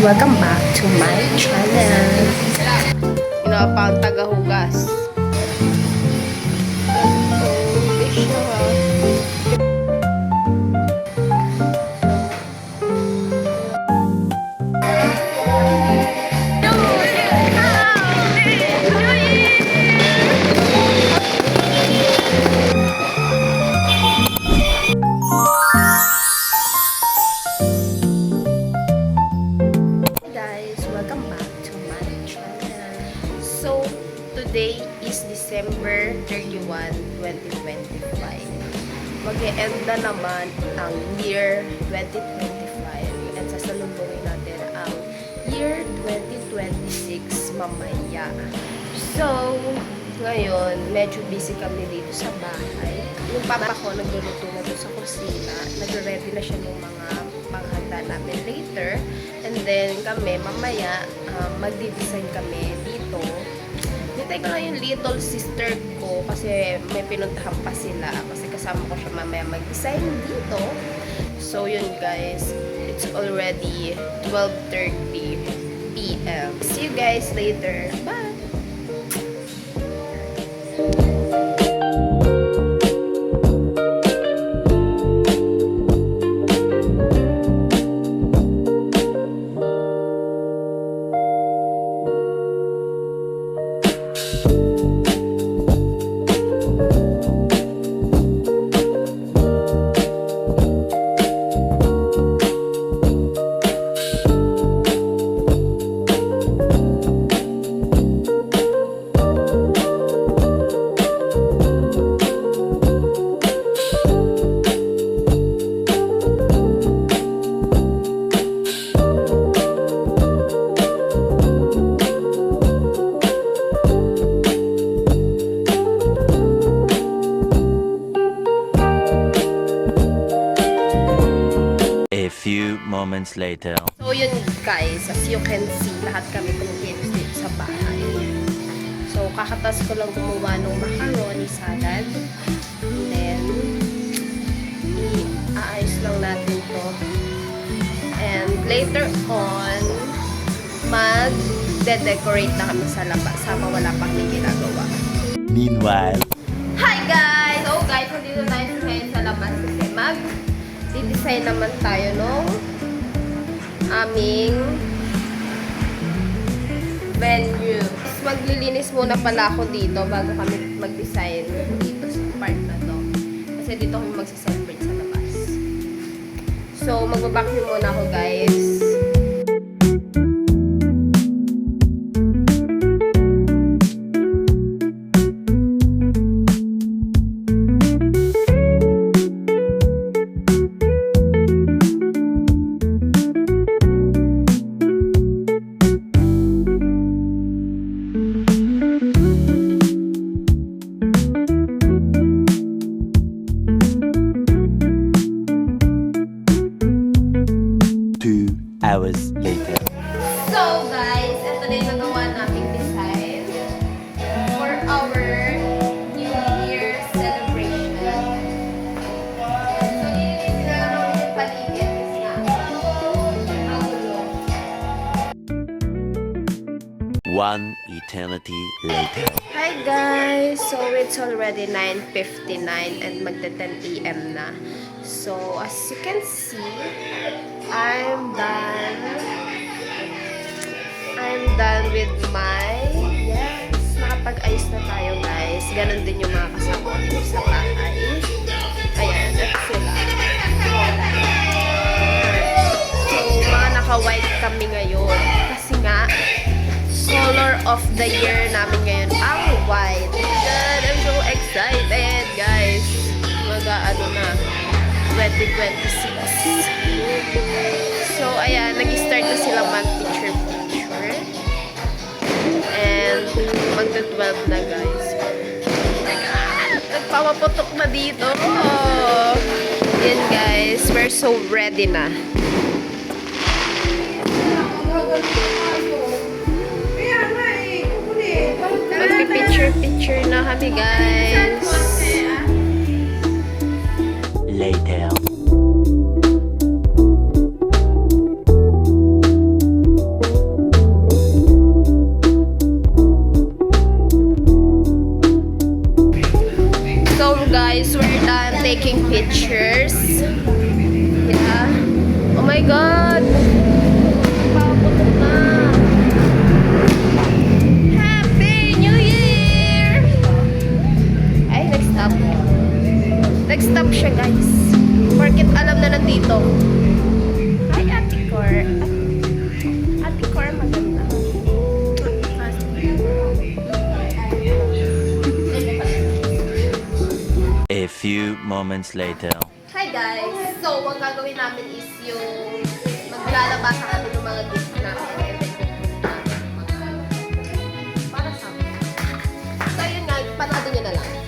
Welcome back to my channel. Pinapang tagahugas. Today is December 31, 2025. Mag-e-end na naman ang year 2025 at sasalubungin natin ang year 2026 mamaya. So, ngayon, medyo busy kami dito sa bahay. Yung papa ko nagluluto na doon sa kusina. Nagre-ready na siya ng mga panghanda namin later. And then kami, mamaya, magdi-design kami dito. Hintay ko lang yung little sister ko kasi may pinuntahan pa sila kasi kasama ko siya mamaya mag-design dito. So yun guys, it's already 12:30 PM. See you guys later. Bye! A few moments later. So yun guys, as you can see, lahat kami kumikilos dito sa bahay. So kakatas ko lang gumawa ng macaroni salad. And then, i-aayos lang natin to. And later on, mag-decorate na kami sa labas. Sama wala pang ginagawa. Meanwhile, Hi guys! So guys, nandito tayo ngayon sa labas kasi mag-design naman tayo nung aming venue. Maglilinis muna pala ako dito bago kami mag-design dito sa part na to. Kasi dito kami mag-celebrate sa labas. So, mag-vacuum muna ako guys. hours later. So guys, ito na yung nagawa naming design for our New Year celebration. So nililinis na lang yung paligid kasi nga magulo. One eternity later. Hi guys! So it's already 9:59 and magte-10 PM na. So as you can see, I'm done with my, yes, nakapag-ayos na tayo guys. Ganon din yung mga kasama ko dito sa bahay. Ayan, that's sila. So, mga naka-white kami ngayon. Kasi nga, color of the year namin ngayon ang white. God, I'm so excited guys. Mag-ano na, 2026. So, ayan, nag-start na sila mag-picture. And, magta-12 na, guys. Oh my God! Nagpapaputok na dito. Oh. Yan, guys. We're so ready na. Mag-picture na kami, guys. Later. moments later. Hi guys! So, ang gagawin namin is yung maglalabasa kami ng mga gift namin and then kukunin namin yung mga para sa amin. So, yun nga, panoodin nyo na lang.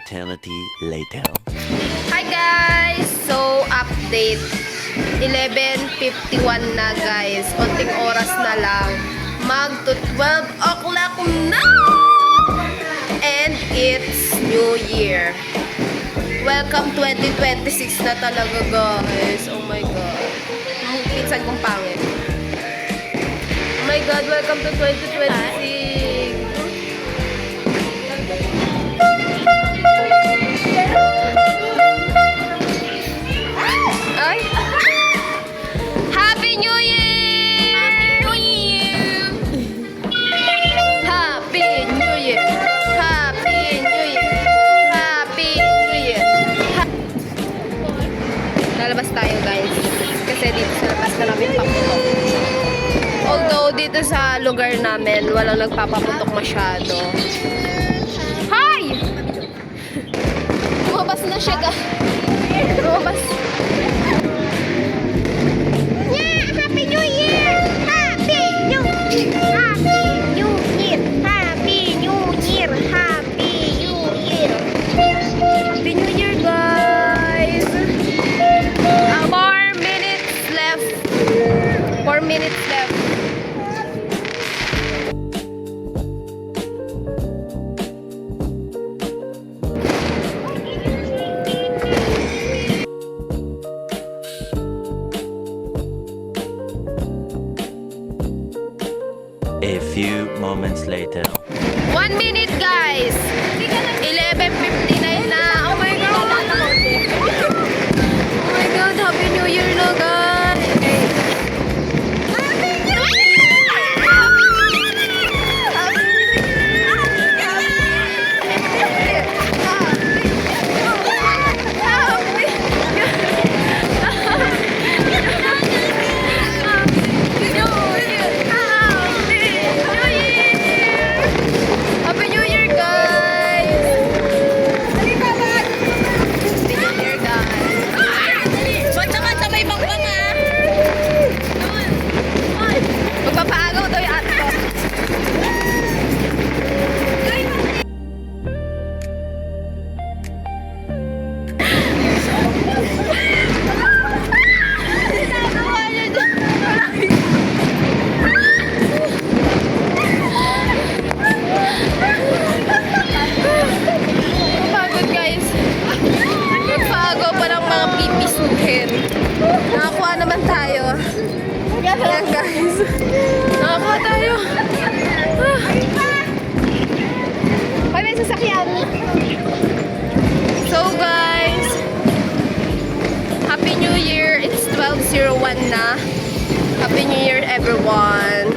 eternity later. Hi guys! So, update. 11:51 na guys. Konting oras na lang. Mag to 12 o'clock na! And it's New Year. Welcome 2026 na talaga guys. Oh my God. Pinsan kong pangit. Oh my God, welcome to 2026. Ay! Happy New Year! Happy New Year! Happy New Year! Happy New Year! Lalabas tayo guys. Kasi dito sa labas na namin paputok. Although dito sa lugar namin, walang nagpapaputok masyado. Hi! Lumabas na siya guys. Lumabas. Happy New Year! Happy New Year! Happy New Year! Happy New Year! Happy New Year! Happy New Year, guys! 4 minutes left. 4 minutes left. A few moments later. 1 minute, guys! 11:59 na. Oh my God! Oh my God, Happy New Year na, guys! Happy New Happy New Year, guys! Happy New Year, guys! Ba't naman sa may bangbang, ah? Magpapaagaw daw yung ate ko. Kapagod guys. Magpaagaw pa ng mga pipisuhin. Nakakuha naman tayo. Yan guys. Nakakuha tayo. Ay, may sasakyan. So guys, Happy New Year. It's 12:01 na. Happy New Year everyone.